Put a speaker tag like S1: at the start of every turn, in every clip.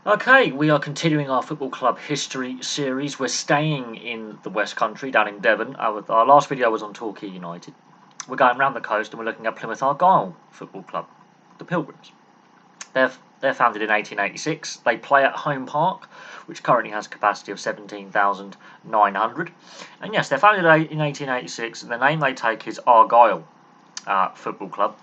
S1: Okay, we are continuing our football club history series. We're staying in the West Country, down in Devon. Our last video was on Torquay United. We're going round the coast and we're looking at Plymouth Argyle Football Club, the Pilgrims. They're founded in 1886. They play at Home Park, which currently has a capacity of 17,900. And yes, they're founded in 1886, and the name they take is Argyle Football Club.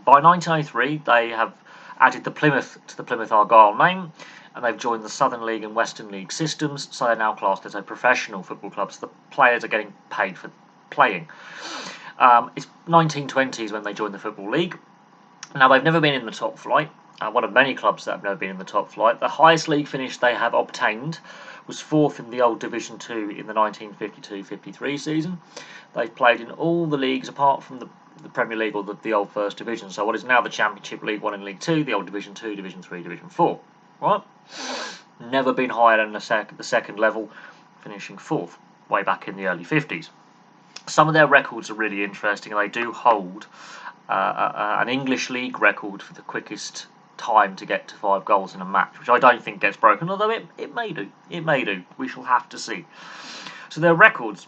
S1: By 1903, they have added the Plymouth to the Plymouth Argyle name, and they've joined the Southern League and Western League systems, so they're now classed as a professional football club. So the players are getting paid for playing. It's 1920s when they joined the Football League. Now, they've never been in the top flight. One of many clubs that have never been in the top flight. The highest league finish they have obtained was fourth in the old Division 2 in the 1952-53 season. They've played in all the leagues apart from the Premier League, or the old First Division. So what is now the Championship, League 1 and League 2, the old Division 2, Division 3, Division 4. Right? Never been higher than the second level, finishing fourth way back in the early 50s. Some of their records are really interesting, and they do hold an English League record for the quickest time to get to 5 goals in a match, which I don't think gets broken, although it may do. It may do. We shall have to see. So their records,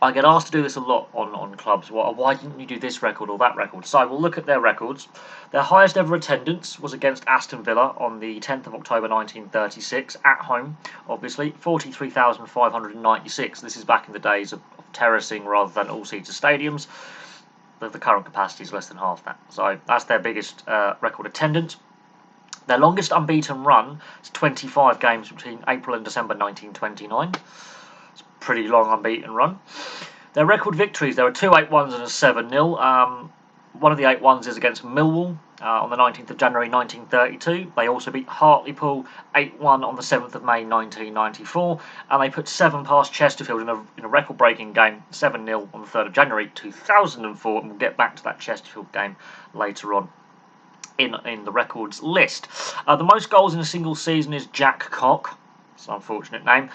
S1: I get asked to do this a lot on clubs. Why didn't you do this record or that record? So we'll look at their records. Their highest ever attendance was against Aston Villa on the 10th of October 1936, at home, obviously, 43,596. This is back in the days of terracing rather than all-seater stadiums. The current capacity is less than half that. So that's their biggest record attendance. Their longest unbeaten run is 25 games between April and December 1929. It's a pretty long unbeaten run. Their record victories, there are 2 8-1s and a 7-0. One of the 8-1s is against Millwall on the 19th of January 1932. They also beat Hartlepool 8-1 on the 7th of May 1994. And they put 7 past Chesterfield in a record-breaking game, 7-0 on the 3rd of January 2004. And we'll get back to that Chesterfield game later on in the records list. The most goals in a single season is Jack Cock. It's an unfortunate name,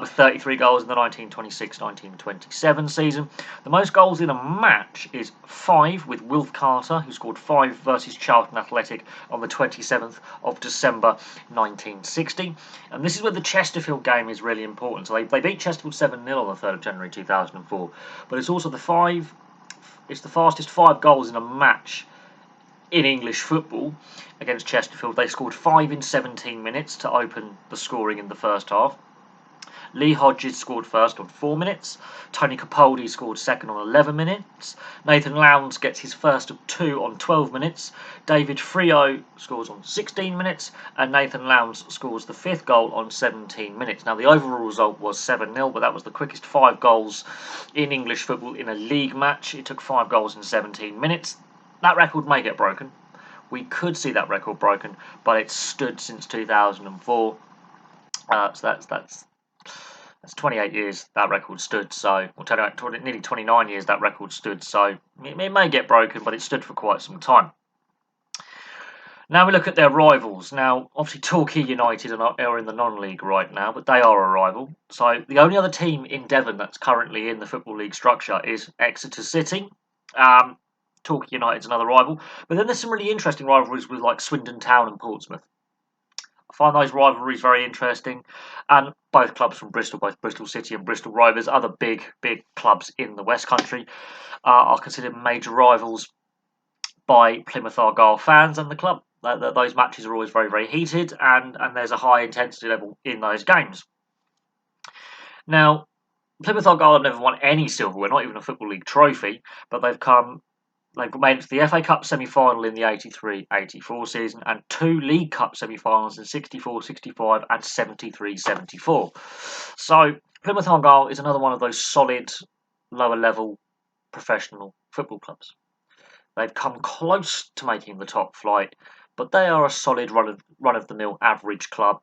S1: with 33 goals in the 1926-1927 season. The most goals in a match is 5 with Wilf Carter, who scored 5 versus Charlton Athletic on the 27th of December 1960. And this is where the Chesterfield game is really important. So they beat Chesterfield 7-0 on the 3rd of January 2004. But it's also the fastest 5 goals in a match in English football against Chesterfield. They scored 5 in 17 minutes to open the scoring in the first half. Lee Hodges scored first on 4 minutes. Tony Capaldi scored second on 11 minutes. Nathan Lowndes gets his first of 2 on 12 minutes. David Freo scores on 16 minutes. And Nathan Lowndes scores the 5th goal on 17 minutes. Now, the overall result was 7-0, but that was the quickest 5 goals in English football in a league match. It took 5 goals in 17 minutes. That record may get broken. We could see that record broken, but it's stood since 2004. So that's 28 years that record stood. So, nearly 29 years that record stood. So it may get broken, but it stood for quite some time. Now we look at their rivals. Now, obviously, Torquay United are in the non-league right now, but they are a rival. So the only other team in Devon that's currently in the Football League structure is Exeter City. Torquay United's another rival. But then there's some really interesting rivalries with like Swindon Town and Portsmouth. I find those rivalries very interesting. And both clubs from Bristol, both Bristol City and Bristol Rovers, other big clubs in the West Country, are considered major rivals by Plymouth Argyle fans and the club. Those matches are always very, very heated, and there's a high intensity level in those games. Now, Plymouth Argyle have never won any silverware, not even a Football League trophy, but they've made it to the FA Cup semi-final in the 83-84 season and 2 League Cup semi-finals in 64-65 and 73-74. So Plymouth Argyle is another one of those solid, lower-level professional football clubs. They've come close to making the top flight, but they are a solid run-of-the-mill average club.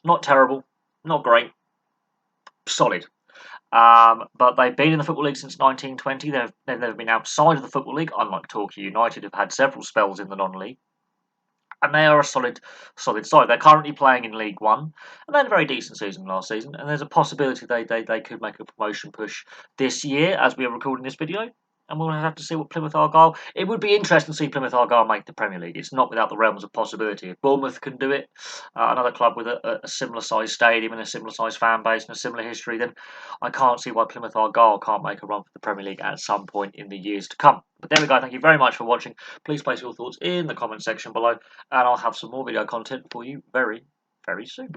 S1: Not terrible, not great, solid. But they've been in the Football League since 1920. They've never been outside of the Football League, unlike Torquay United, who've had several spells in the non-league. And they are a solid side. They're currently playing in League One, and they had a very decent season last season. And there's a possibility they could make a promotion push this year, as we are recording this video. and we'll have to see what Plymouth Argyle. It would be interesting to see Plymouth Argyle make the Premier League. It's not without the realms of possibility. If Bournemouth can do it, another club with a similar sized stadium and a similar sized fan base and a similar history, then I can't see why Plymouth Argyle can't make a run for the Premier League at some point in the years to come. But there we go. Thank you very much for watching. Please place your thoughts in the comment section below, and I'll have some more video content for you very, very soon.